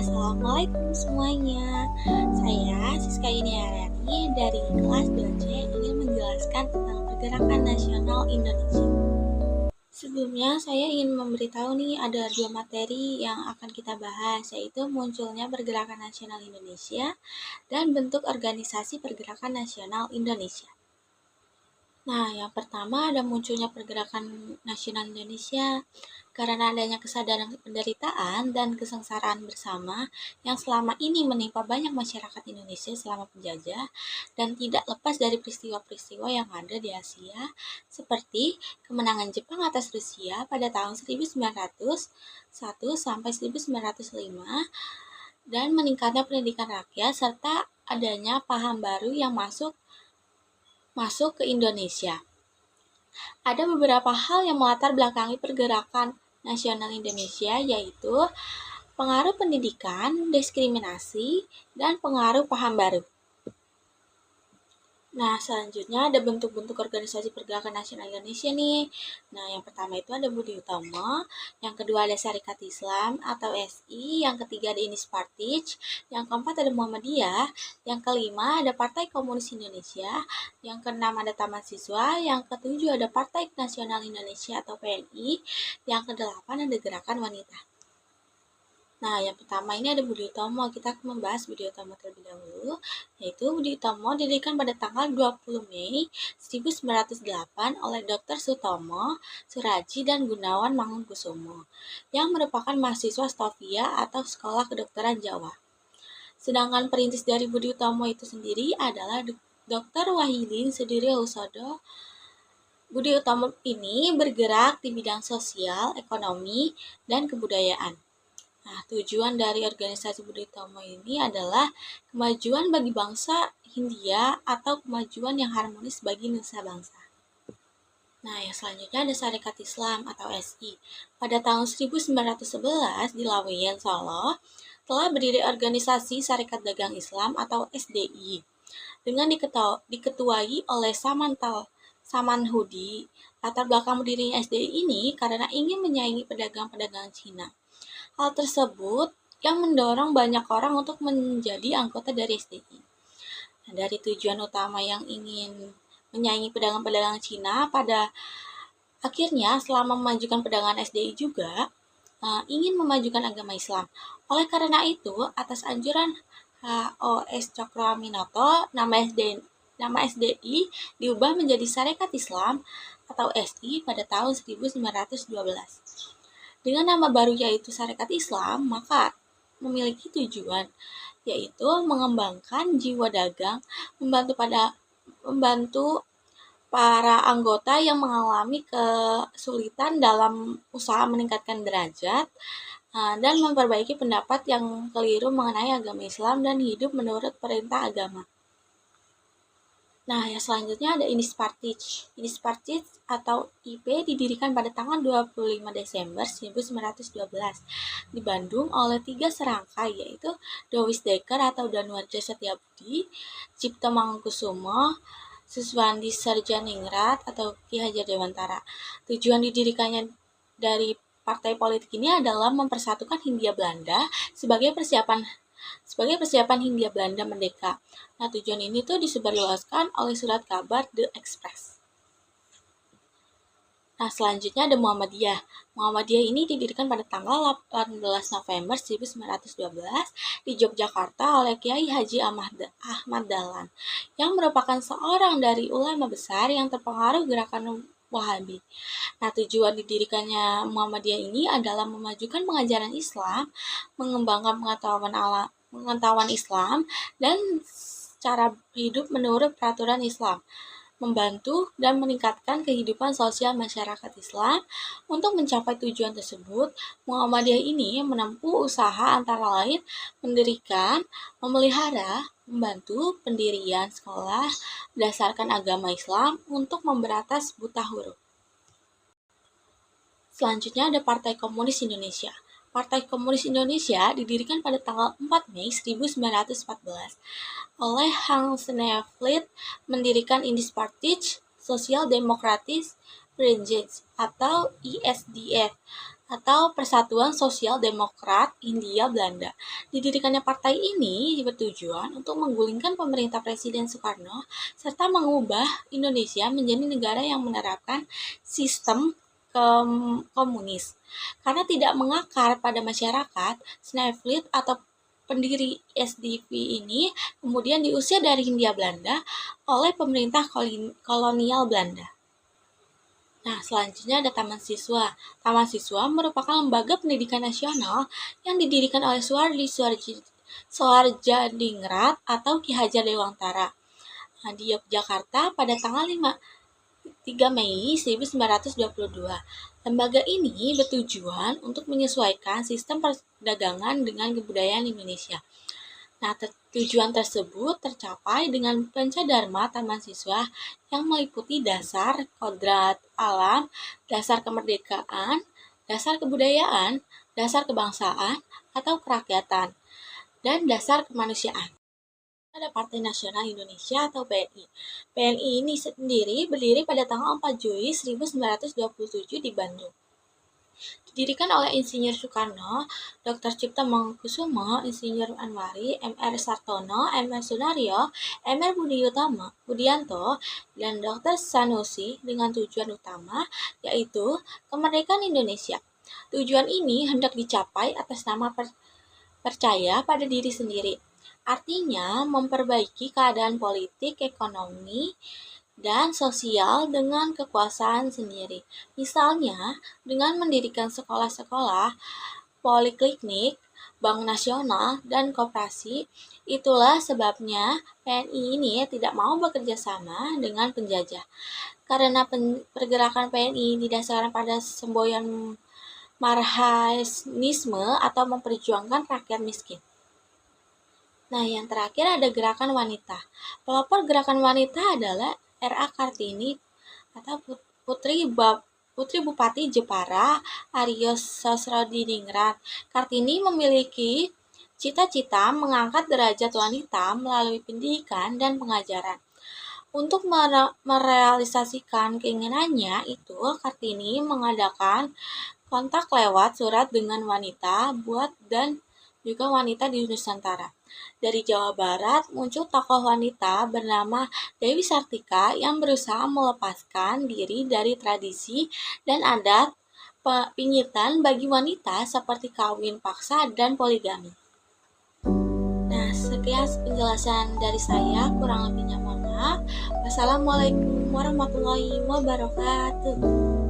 Assalamualaikum semuanya. Saya Siska Yuniarani dari kelas 2C ingin menjelaskan tentang Pergerakan Nasional Indonesia. Sebelumnya saya ingin memberitahu nih ada dua materi yang akan kita bahas, yaitu munculnya Pergerakan Nasional Indonesia dan bentuk organisasi Pergerakan Nasional Indonesia. Nah, yang pertama ada munculnya Pergerakan Nasional Indonesia karena adanya kesadaran penderitaan dan kesengsaraan bersama yang selama ini menimpa banyak masyarakat Indonesia selama penjajah dan tidak lepas dari peristiwa-peristiwa yang ada di Asia seperti kemenangan Jepang atas Rusia pada tahun 1901 sampai 1905 dan meningkatnya pendidikan rakyat serta adanya paham baru yang masuk ke Indonesia. Ada beberapa hal yang melatar belakangi Pergerakan Nasional Indonesia, yaitu pengaruh pendidikan, diskriminasi, dan pengaruh paham baru. Nah, selanjutnya ada bentuk-bentuk organisasi Pergerakan Nasional Indonesia nih. Nah, yang pertama itu ada Budi Utomo, yang kedua ada Sarekat Islam atau SI, yang ketiga ada Indis Partij, yang keempat ada Muhammadiyah, yang kelima ada Partai Komunis Indonesia, yang keenam ada Taman Siswa, yang ketujuh ada Partai Nasional Indonesia atau PNI, yang kedelapan ada Gerakan Wanita. Nah, yang pertama ini ada Budi Utomo. Kita akan membahas Budi Utomo terlebih dahulu, yaitu Budi Utomo didirikan pada tanggal 20 Mei 1908 oleh Dr. Sutomo, Suraji, dan Gunawan Mangunkusumo, yang merupakan mahasiswa Stovia atau Sekolah Kedokteran Jawa. Sedangkan perintis dari Budi Utomo itu sendiri adalah Dr. Wahidin Sudirohusodo. Budi Utomo ini bergerak di bidang sosial, ekonomi, dan kebudayaan. Nah, tujuan dari organisasi Budi Utomo ini adalah kemajuan bagi bangsa Hindia atau kemajuan yang harmonis bagi nusa bangsa. Nah, yang selanjutnya ada Sarekat Islam atau SI. Pada tahun 1911 di Laweyan, Solo, telah berdiri organisasi Sarekat Dagang Islam atau SDI dengan diketuai oleh Samanhudi. Latar belakang berdirinya SDI ini karena ingin menyaingi pedagang-pedagang Cina. Hal tersebut yang mendorong banyak orang untuk menjadi anggota dari SDI. Nah, dari tujuan utama yang ingin menyaingi pedagang-pedagang Cina, pada akhirnya selama memajukan pedagangan SDI juga ingin memajukan agama Islam. Oleh karena itu, atas anjuran HOS Cokroaminoto, nama SDI diubah menjadi Sarekat Islam atau SI pada tahun 1912. Dengan nama baru yaitu Sarekat Islam, maka memiliki tujuan, yaitu mengembangkan jiwa dagang, membantu para anggota yang mengalami kesulitan dalam usaha meningkatkan derajat, dan memperbaiki pendapat yang keliru mengenai agama Islam dan hidup menurut perintah agama. Nah, yang selanjutnya ada Indis Partij. Indis Partij atau IP didirikan pada tanggal 25 Desember 1912 di Bandung oleh 3 serangkai, yaitu Dovis Dekker atau Danuarja Setiabudi, Cipto Mangunkusumo, Suswandi Sarjaningrat atau Ki Hajar Dewantara. Tujuan didirikannya dari partai politik ini adalah mempersatukan Hindia Belanda sebagai persiapan Hindia Belanda merdeka. Nah, tujuan ini tuh disebarluaskan oleh surat kabar The Express. Nah, selanjutnya ada Muhammadiyah. Muhammadiyah ini didirikan pada tanggal 18 November 1912 di Yogyakarta oleh Kiai Haji Ahmad Dahlan, yang merupakan seorang dari ulama besar yang terpengaruh gerakan Wahabi. Nah, tujuan didirikannya Muhammadiyah ini adalah memajukan pengajaran Islam, mengembangkan pengetahuan Islam, dan cara hidup menurut peraturan Islam, membantu dan meningkatkan kehidupan sosial masyarakat Islam. Untuk mencapai tujuan tersebut, Muhammadiyah ini menempuh usaha antara lain mendirikan, memelihara, membantu pendirian sekolah berdasarkan agama Islam untuk memberantas buta huruf. Selanjutnya ada Partai Komunis Indonesia. Partai Komunis Indonesia didirikan pada tanggal 4 Mei 1914 oleh Hans Nevlin, mendirikan Indis Partij Social Democratic Vereniging atau ISDF atau Persatuan Sosial Demokrat Hindia Belanda. Didirikannya partai ini bertujuan untuk menggulingkan pemerintah Presiden Soekarno serta mengubah Indonesia menjadi negara yang menerapkan sistem komunis. Karena tidak mengakar pada masyarakat, Snevely atau pendiri SDP ini kemudian diusir dari Hindia Belanda oleh pemerintah kolonial Belanda. Nah, selanjutnya ada Taman Siswa. Taman Siswa merupakan lembaga pendidikan nasional yang didirikan oleh Soeharjadingrat atau Ki Hajar Dewantara di Yogyakarta pada tanggal 3 Mei 1922. Lembaga ini bertujuan untuk menyesuaikan sistem perdagangan dengan kebudayaan Indonesia. Nah, tujuan tersebut tercapai dengan Pancadharma Taman Siswa yang meliputi dasar kodrat alam, dasar kemerdekaan, dasar kebudayaan, dasar kebangsaan atau kerakyatan, dan dasar kemanusiaan. Ada Partai Nasional Indonesia atau PNI. PNI ini sendiri berdiri pada tanggal 4 Juli 1927 di Bandung. Didirikan oleh Insinyur Soekarno, Dr. Cipto Mangunkusumo, Insinyur Anwari, M.R. Sartono, M.R. Sunario, M.R. Budianto, dan Dr. Sanusi dengan tujuan utama yaitu kemerdekaan Indonesia. Tujuan ini hendak dicapai atas nama percaya pada diri sendiri. Artinya memperbaiki keadaan politik, ekonomi, dan sosial dengan kekuasaan sendiri. Misalnya, dengan mendirikan sekolah-sekolah, poliklinik, bank nasional, dan koperasi. Itulah sebabnya PNI ini tidak mau bekerja sama dengan penjajah. Karena pergerakan PNI didasarkan pada semboyan marhaisme atau memperjuangkan rakyat miskin. Nah, yang terakhir ada gerakan wanita. Pelopor gerakan wanita adalah R.A. Kartini atau Putri Bupati Jepara Aryo Sosrodiningrat. Kartini memiliki cita-cita mengangkat derajat wanita melalui pendidikan dan pengajaran. Untuk merealisasikan keinginannya itu, Kartini mengadakan kontak lewat surat dengan wanita dan juga wanita di Nusantara. Dari Jawa Barat muncul tokoh wanita bernama Dewi Sartika yang berusaha melepaskan diri dari tradisi dan adat pingitan bagi wanita seperti kawin paksa dan poligami. Nah, sekian penjelasan dari saya, kurang lebihnya mohon maaf. Wassalamualaikum warahmatullahi wabarakatuh.